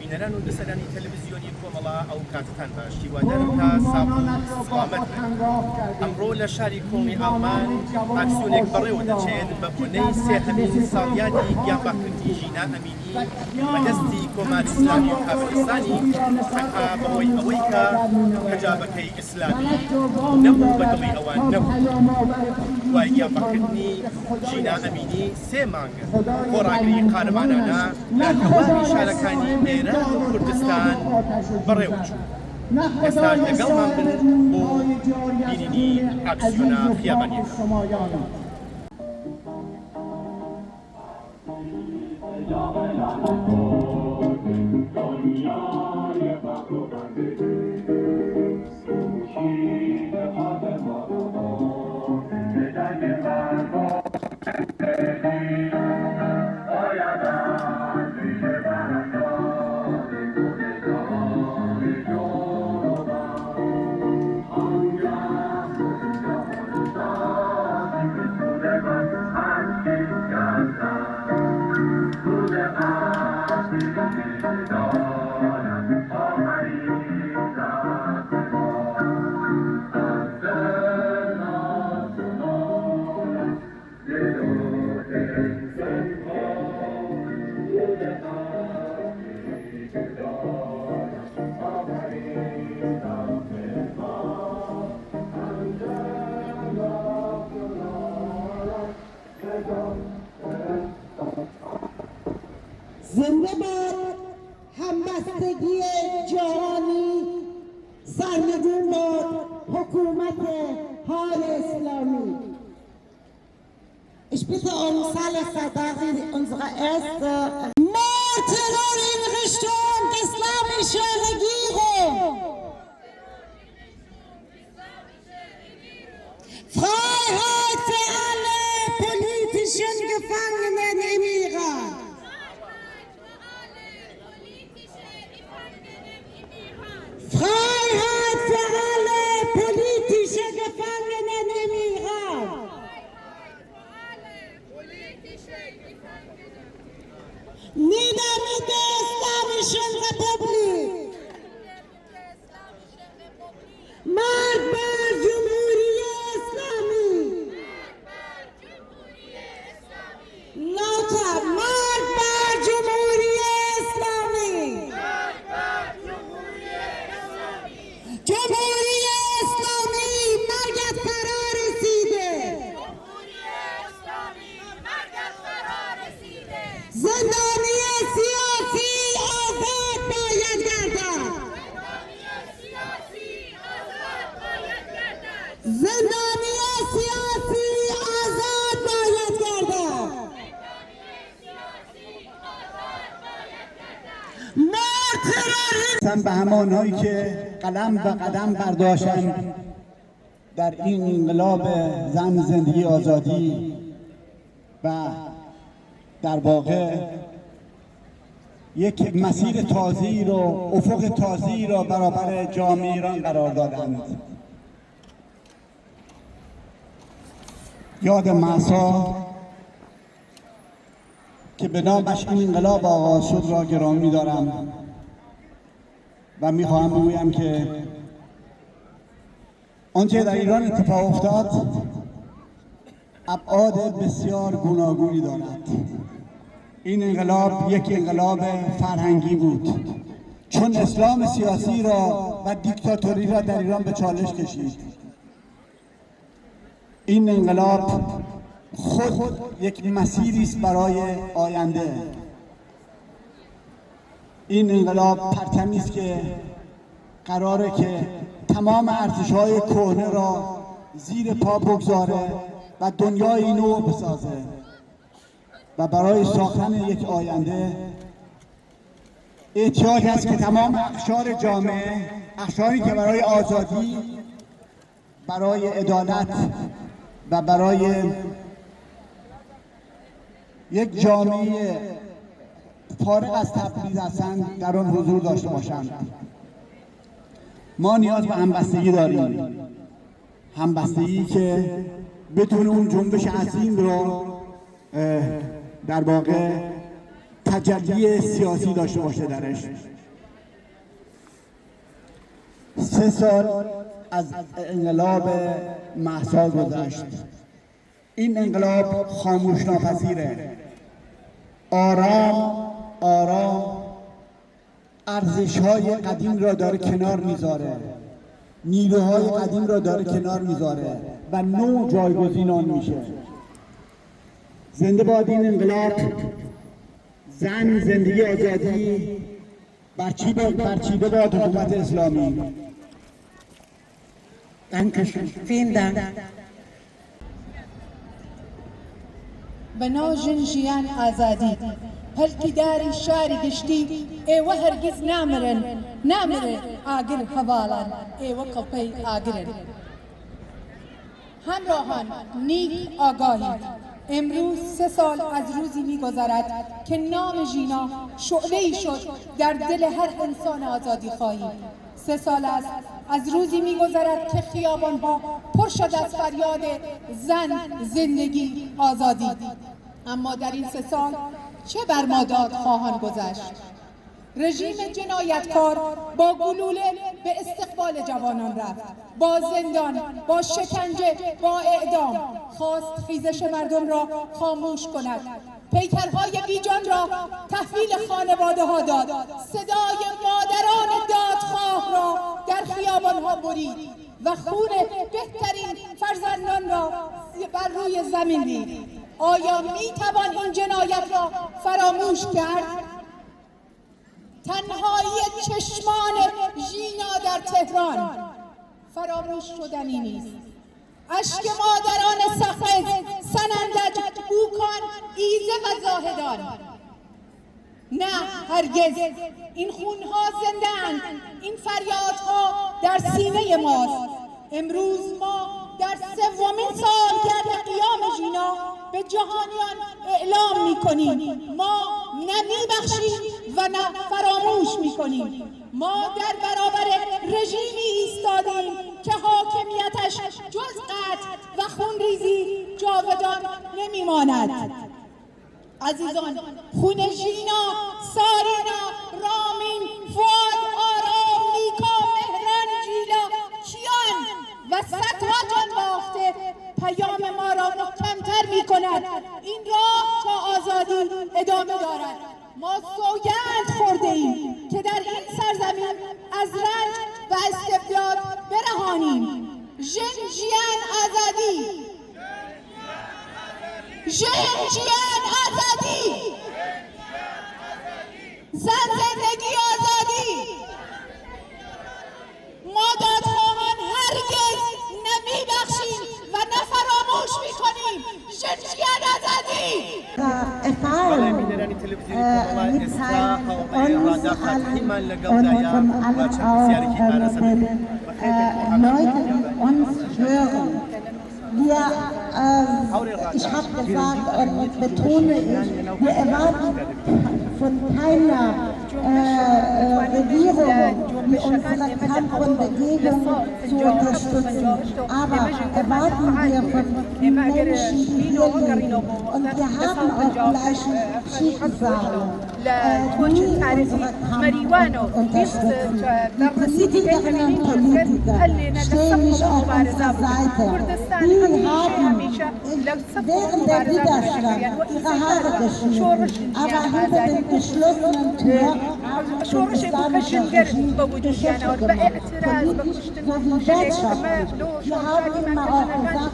بینەران و لەسەرانی تەلەڤیزیۆنی کۆمەڵا ئەو کاتتان باش هیوادارم کە ساڵ و سڵامەت بن. ئەمڕۆ لە شاری کۆڵی ئاڵمان ئاکسیۆنێک بەڕێوە دەچێت بە بۆنەی سێهەمین ساڵیادی گیانباکردنی ژینا ئەمینی بەدەستی کۆماری ئیسلامی و کافرستانی تەنها بەهۆی ئەوەی کە حجابەکەی ئیسلامی نەبوو بەدڵی ئەوان نەبوو. دوای گیانباکردنی ژینا ئەمینی سێ مانگ خۆڕاگری قارەمانانە لە هەواری شارەکانی ئێران و کوردستان بەڕێوە چوو. ئێستا لەگەڵمان بن بۆ بینینی ئاکسیۆنە خیابانیەکە. زنده باد همبستگی جهانی، سرنگون باد حکومت حال اسلامی. Ich bitte uns alle Soldaten unserer Ärzte, Mordterror in Richtung islamischer Regierung. Freiheit für alle politischen Gefangenen im Iran. Freiheit für alle politische Gefangenen im Iran. Nieder mit der Islamischen Republik. Marsch bar Cumhuriyet Islami. Lauter Marsch bar Cumhuriyet Islami. جمهوری اسلامی مرگت فرا رسیده. زندانی سیاسی آزاد باید گردد. زندانی سیاسی آزاد باید گردد. به همانهایی که قلم و قدم برداشتند در این انقلاب زن زندگی آزادی و در واقع یک مسیر تازه‌ای رو، افق تازه‌ای را برابر جامعه ایران قرار دادند. یاد مأسا که به نامش این انقلاب آغاز شد را گرامی دارم و میخواهم بگویم که آنچه در ایران اتفاق افتاد ابعاد بسیار گوناگونی دارد. این انقلاب یک انقلاب فرهنگی بود، چون اسلام سیاسی را و دیکتاتوری را در ایران به چالش کشید. این انقلاب خود یک مسیری است برای آینده. این انقلاب پرچمی است که قراره که تمام ارزش‌های کهنه را زیر پا بگذاره و دنیای نو بسازه و برای ساختن یک آینده احتیاج است که تمام اقشار جامعه، اقشاری که برای آزادی، برای عدالت و برای یک جامعه فارغ از تبعیض هستند در آن حضور داشته باشند. ما نیاز به همبستگی داریم، همبستگی که بتونه اون جنبش عظیم رو در واقع تجلی سیاسی داشته باشه درش. 3 سال از انقلاب مهسا گذشت. این انقلاب خاموش ناپذیره. آرام آرام ارزش‌های قدیم را داره کنار میذاره، نیروهای قدیم را داره کنار میذاره و نو جایگزین آن میشه. زنده باد این انقلاب، زن، زندگی، آزادی، برچیده باد حکومت اسلامی. Vielen Dank. بنا جنجیان آزادی هەلکی داری شاری گشتی ئێوە هەرگیز نامرن ئاگر هەواڵان ئێوە قەپەی ئاگرن. همراهان نیک آگاهید، امروز 3 سال از روزی می‌گذرد که نام ژینا شعله‌ای شد در دل هر انسان آزادی خواهی. 3 سال است از روزی می‌گذرد که خیابان‌ها پر شد از فریاد زن، زندگی، آزادی. اما در این 3 سال چه بر ما داد خواهان گذشت؟ رژیم جنایتکار با گلوله به استقبال جوانان رفت، با زندان، با شکنجه، با اعدام خواست خیزش مردم را خاموش کند، پیکرهای بیجان را تحویل خانواده ها داد، صدای مادران دادخواه را در خیابانها برید و خون بهترین فرزندان را بر روی زمین ریخت. آیا میتوان این جنایت را فراموش کرد؟ تنهایی چشمان ژینا در تهران فراموش شدنی نیست. اشک مادران سخت، سنندج، بوکان، ایزه و زاهدان. نه هرگز، این خونها زنده‌اند، این فریادها در سینه ماست. امروز ما در 3مین سالگرد قیام ژینا به جهانیان اعلام می‌کنیم ما نه می‌بخشیم و نه فراموش می‌کنیم. ما در برابر رژیمی ایستادیم که حاکمیتش جز قتل و خونریزی جاودان نمی‌ماند. عزیزان، خون ژینا، سارینا، رامین، فؤاد، آرام، نیکا، مهران، جیلا، کیان و صدها جان باخته پیام ما را محکم‌تر می‌کند. این راه تا آزادی ادامه دارد. ما سوگند خورده‌ایم که در این سرزمین از رنج و استبداد برهانیم. ژنجیان آزادی، ژنجیان آزادی، زن، زندگی، آزادی. ما دادخواهان هرگز نمی‌بخشیم و نه فراموش می‌کنیم. ژنجیان آزادی. بەڵێنەرانی تەلەڤیزیۆنی کۆمەڵە ئێستا هەوڵەیە ڕاداخات هیمان لەگەڵدایە و چەند پرسیارێکی ئارەزە Leute uns hören. Ich habe gesagt und betone wir erwarten von keiner Regierung, die unsere Kampf und Bewegung zu unterstützen. Aber erwarten wir von den Menschen hier leben. Und wir haben auch gleiche Schicksale. Die unsere Kampf unterstützen. Die Politikerinnen und Politiker stehen nicht auf unserer Seite. Die haben während der Widerstand ihre Haare geschnitten, aber hinter den geschlossenen Türen شورش بکشنگر با وجود بیانات و اعتراض و کشتن Wir haben immer auch gesagt,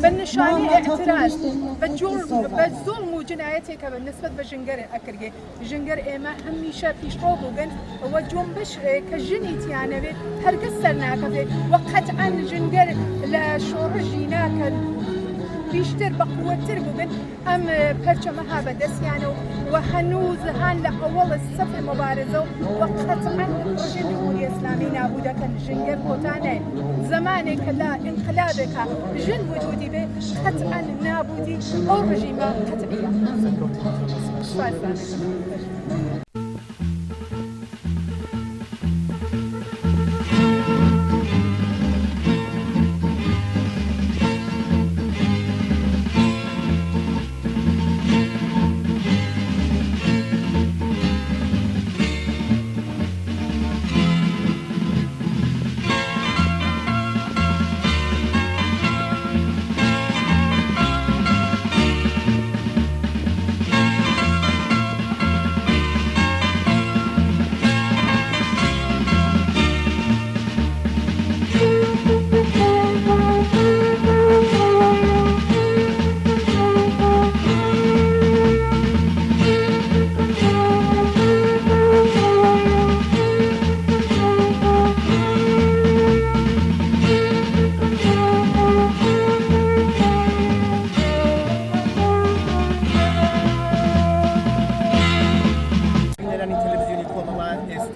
بالنشاني اعتراض بالظلم وجنايتي بالنسبة بجنجر أكرجي جنجر إما هميشة في شعوبهم وجنبش كجنيت يعني هرقصرنا كذا وقت عن جنجر لا شورجينا بیشتر با قوتر بودن ام پرچمها به دست یعنی و هنوز هن لأول صف مبارزه و قطعا رژیم جمهوری اسلامی نابوده کن جنگر کوتانه زمانی که لا انقلاب که جن وجودی به قطعا نابودی او رژیم قطعیه.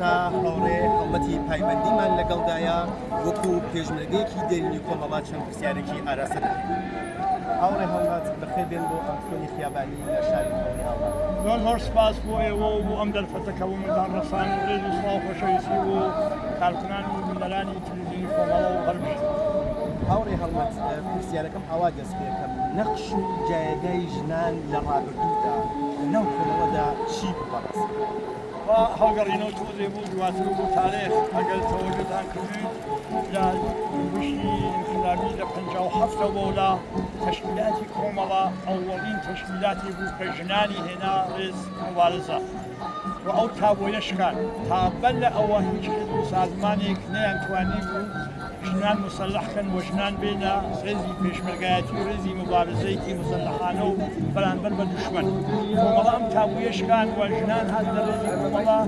ئێستا هەوڕێ هەڵمەتی پایبەندیمان لەگەڵدایە وەکو پێشمەرگەیەکی دێرینی کۆمەڵا چەند پرسیارێکی ئاراستە دەکەین. هەوڕێ هەڵمەت بەخێر بێن بۆ ئەمکۆنی خیابانی لە شاری هەوڵ. زۆر سپاس بۆ ئێوە و بۆ ئەم دەرفەتەکە و مندان ڕەسان و ڕێز و سڵاو خۆشەویستی و کارکنان و بنەرانی تلڤیزیۆنی کۆمەڵە و هەرمی. هاوڕێ هەڵمەت پرسیارەکەم ئاوا دەست پێکەم نەقش و جایگای ژنان لە ڕابردوودا لەناو کۆمەڵەدا چی بپەڕاست؟ هەڵگەڕینەوە تۆزێ بوو دواتر بوو تاریخ ئەگەر تەوەجۆتان کردوین لە وشتی انقلابی لە 57 بۆ لە تەشکیلاتی کۆمەڵە ئەووەڵین تەشکیلاتی بوو کە ژنانی هێنا ڕێز مبارزە و ئەو تابۆیە شکان تا بەر لە ئەوە هیچ حزب و سازمانێک نەیانتوانی بوو ژنان مسلحکەن بۆ ژنان بێنە ڕێزی پێشمەرگایەتی و ڕێزی مبارزەیەکی مسلحانە و بەرامبەر بە دوشمن. کۆمەڵە ئەم تابوویە شکان و ژنان هات لە ڕێزی کۆمەڵە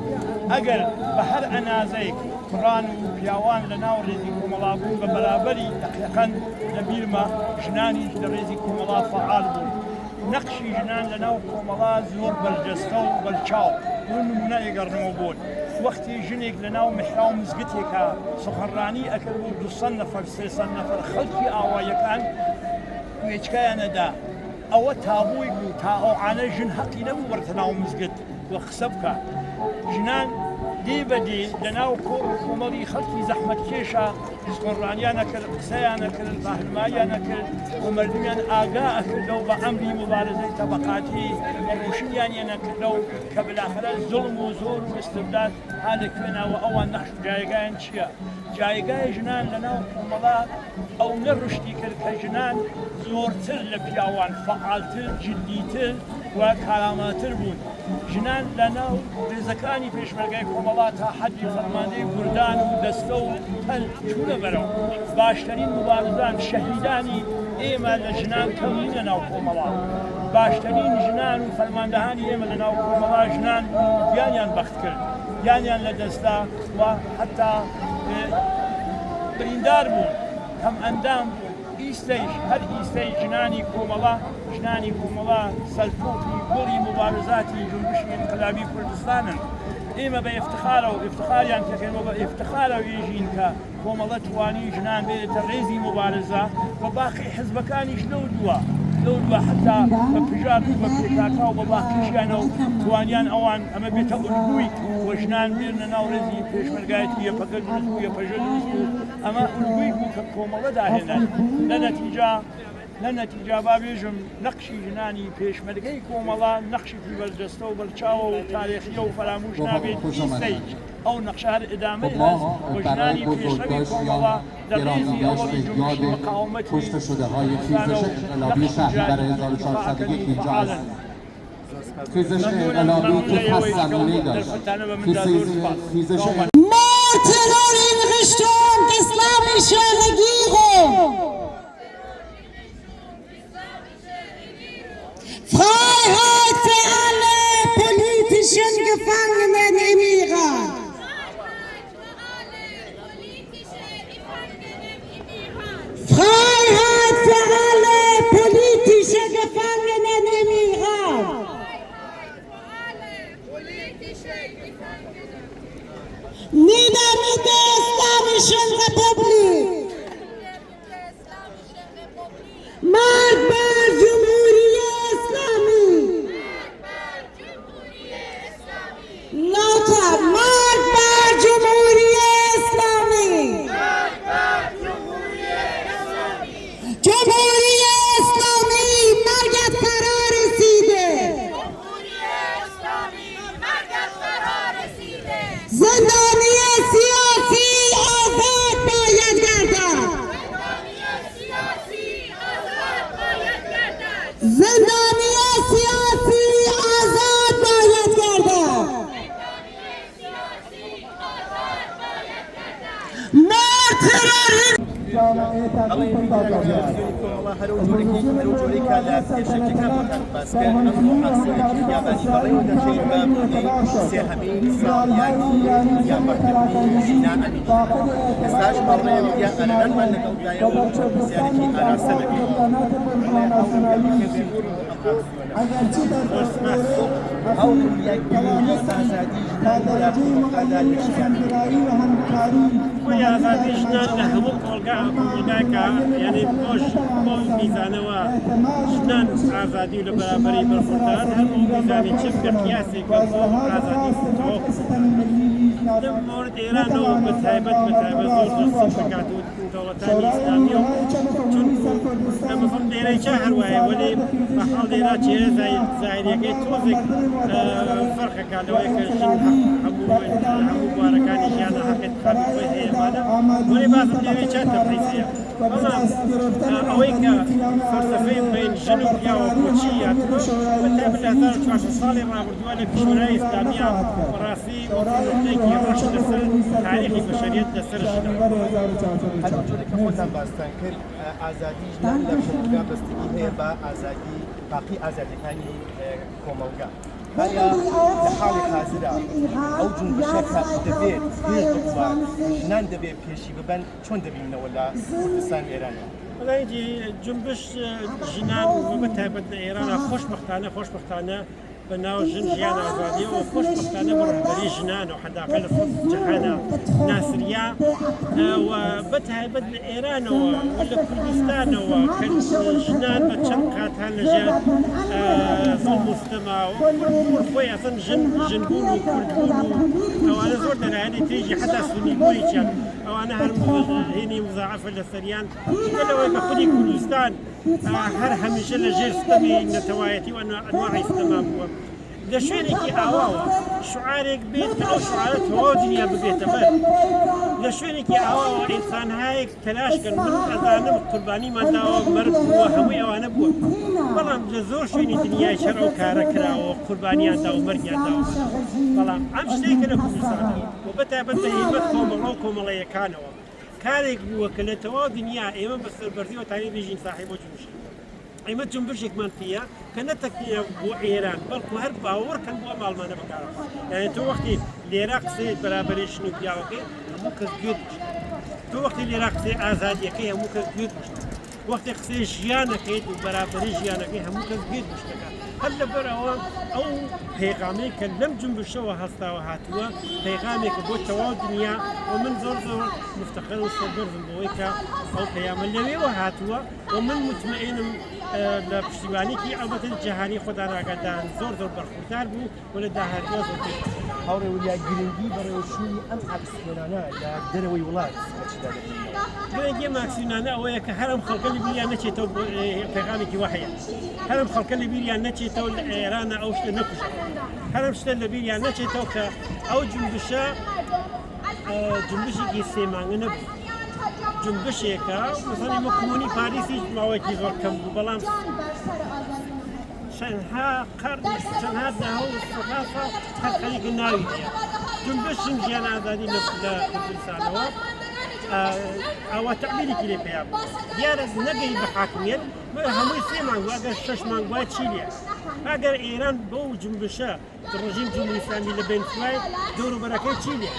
ئەگەر بە هەر ئەنازەیەک کوڕان و پیاوان لە ناو ڕێزی کۆمەڵا بوون بە بەرابەری دەقیقەن لە بیرمە ژنانیش لە ڕێزی کۆمەڵا فعال بوون. نەقشی ژنان لە ناو کۆمەڵا زۆر بەرجەستە و بەرچاو بۆ نمونە ئێگەڕنەوە بوون. وەختی ژنێک لە ناو محرا و مزگەتێکە سخەنڕانی ئەکرد بۆ 200 نەفەر 300 نەفەر خەڵکی ئاوایەکان وێچکایانەدا ئەوە تابووی بوو تا ئەوعانە ژن حەقی نەبوو بەرتە ناو مزگەت وە قسە بکە. ژنان دێ بەدێ لە ناو کۆڕ و کۆمەڵی خەڵکی زەحمەتکێشە سخەنڕانیان نەکرد قسەیان نەکرد ڕاهنماییان نەکرد و مردمیان ئاگا ئەکردەوە بە ئەمری مبارزەی تەبەقاتی بە ڕۆشنیانیان نەکردەوە کە بلاخرە زوڵم و زۆر و استبداد ها لەکوێنەوە ئەوان نەخش جایگایان چییە؟ جایگای ژنان لە ناو کۆمەڵا ئەو نەڕشتی کرد کە ژنان زۆرتر لە پیاوان فعالتر جدیتر و کاراماتر بوون. ژنان لە ناو ڕێزەکانی پێشمەرگای کۆمەڵا تا حەدی فەرماندەی کوردان و دەستە و هەل چوونە بەرەو. باشترین مبارزان شەهیدانی ئێمە لە ژنان کەمین لە ناو کۆمەڵا. باشترین ژنان و فەرماندەهانی ئێمە لە ناو کۆمەڵا ژنان گیانیان بەخت کرد گیانیان لە دەستا و حتا بریندار بوون کەم ئەندام بوون. ئیستەیش هەر ئیستەی ژنانی کۆمەڵا سەرکۆتی گوڵی مبارزاتی جنبشی انقلابی کوردستانن. ئێمە بە ئفتخارە و ئفتخاریان کەکەنەوە بە ئفتخارە وێژین کە کۆمەڵە توانی ژنان بێتە ڕێزی مبارزە و باقی حزبەکانیش لەو دووە حتا بە پژار و بە پێکاکا و بە باقیشیانە و توانیان ئەوان ئەمە بێتە ئولگوی و ژنان بێنە ناو ڕێزی پێشمەرگایەتی یەپەگە دروست و یەپەژە دروست و ئەمە ئولگوی بوو کە کۆمەڵە داهێنن. لە نەتیجا با بێژم نەقشی ژنانی پێشمەرگەی کۆمەڵا نەقشێکی بەرجەستە و بەرچاوە و تاریخیە و فەراموش نابێت هیچ ئەو نەقشە هەر ئدامەی هەست و ژنانی پێشەوی کۆمەڵا لە ڕێزی ئەوەڵی جنبشی مقاومەتی خیزش انقلابی که پس زمینه داشت خیزش ترور Richtung islamische Regierung. Freiheit für alle politischen Gefangenen im Iran. Freiheit für alle politischen Gefangenen im Iran. Nieder mit der Islamischen Republik! Marsch bar Cumhuriyet Islami! Lauter Marsch bar Cumhuriyet Islami! Cumhuriyet Islami مرگت فرا رسیده! زندانی سیاسی آزاد باید گردد. زندانی سیاسی آزاد باید گردد. مرد تروریست ئەڵێ کۆمەڵا هەرو جۆرێکە لە پێشەکەەکە باسکە ئەمڕۆ حاسەیەکی یابانی بەڕێوە دەچێت بە سێهەمین ساڵیاتی یابەکردنی ژینان ئەمین. ئێستاش بەڕێوە یا ئەرەنانمان لەگەڵدایەوە چەند پرسیارێکی ئاراستە دەکەین. ئەو یەکگرتنی ئازادی ويا هذا جنان لهمك والقاع يعني بوش ميزانوا جنان عزادي لبرابري بالفردان هم ميزاني شبك قياسي قبل عزادي لم مورد إيران وبتهيبت زور الصفقات دولتان إسلامية لما فهم ديري شهر ولي بحال ديرات شيء زايد يكي توزك فرق قالوا يك همو باركاني جانا حقت خابي هي مانا ولي بعض ديري شهر تبريزية أويك فلسفين بين جنوب يا وكوتشية وتابع الأثار 14 صالي ما بردوانة بشوراء إسلامية وراسي وتنتيكي رشد السر تاريخي بشرية السر الشدة هذا جوري كفوتان باستان كر آزادی جنان لفرقا بستگی هي با آزادی باقی آزادی كاني كومالغا هيا لحالي حاضرة أو جنبشك دبيت هي تطوار جنان دبيت بيشي ببن شون دبينا ولا كردستان إيران والله يجي جنبش جنان وبتهبت إيران خوشبختانة بناو جيان آزادي وخوشبختانة برهبري جنان وحدا أقل صوت جهانا ناصرية وبتهبت إيران ولا كردستان وكل جنان بتشنقاتها لجات ظلم مستمع وكل خوي أصلا جنبون وكردون أو أنا زرت أنا هذه تيجي حتى سني بوري كان أو أنا هني مضاعفة للسريان قالوا يبقى خدي كردستان هر هميشه لجير ستمي نتوايتي وأنواع استمام ده شوينك أواوا شعارك بيت أو شعارات هو دنيا ببيت بل ده شوينك أواوا إنسان هايك تلاش كان من أذانم قرباني ما داوا مرد وهمي أو أنا بوا والله جزور شويني دنيا شرع وكاركرا وقرباني داوا مرد داوا والله عم شتيك لكم إنسان وبتا هيبت كوم الله يكانوا كارك وكلته دنيا إيمان بس البرزي وتاني بيجي صاحبه جمشي إيما جنبشك منطية كانت بو إيران بلكو هر باور كان بو أمال ما نبكاره يعني تو وقتي العراق سيد برابري شنو بياوكي ممكن جود تو وقتي العراق سيد آزادية كي ممكن جود وقت قصي جيانا كيد وبرابري جيانا كي ممكن جود مشتكى هلا برا أو پیغامی که لم جنبش و هستا و هاتوا پیغامی که بود توا دنیا و من زور مفتخر و صبر زنبوی که أو پیام اللي و هاتوا و من مطمئن لپشتیبانی که البته جهانی خدا را قدان زور برخوردار بو ولی ده هاتوا زور هاوري ولا جرينجي برای شوی ام عکسیونانه یا دروی ولاد جرينجي ماکسیونانه اوه که هرم خلق اللي بيريا نشيتو پیغامی که وحیا هرم خلق اللي بيريا نشيتو ایران او شت نکش هرم شت اللي بيريا نشيتو که او جنبشی که سیمانه نبود جنبشی که مثلا مکمونی پاریسی ماوکی زور کم بلام شنها قرن شنها دهو الثقافة تخليك الناوي جنبش جيان آزادي لكردستان أو تعبيري كلي بياب ديار نجي بحاكمية هم يسمعوا أجر شش مانغوا تشيليا أجر إيران بو جنبشة الرجيم جمهوري الإسلامي لبين فلاي دورو بركة تشيليا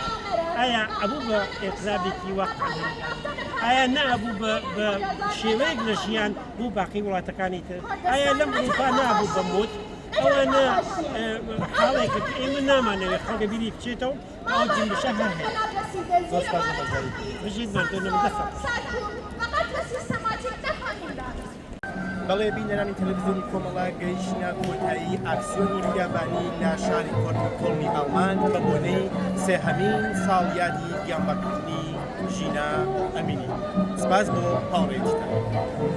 أيا أبو بإقلابي كي وقع أيا نا أبو بشيويق لشيان بو باقي ولا تكانيته أيا لم أروفا نا أبو بموت أو أنا حالك إيمنا ما نبي خلق بيلي كشيتو أو جنبشة هاي بجد ما تقول مدفع بەڵێ بینەرانی تەلەڤیزیۆنی کۆمەڵا گەیشتە کۆتایی ئاکسیۆنی بیابانی لە شاری کۆڵنی ئەڵمان بە بۆنەی سێهەمین ساڵ یادی گیانبەرکردنی ژینا ئەمینی سپاس بۆ هاوڕێیتان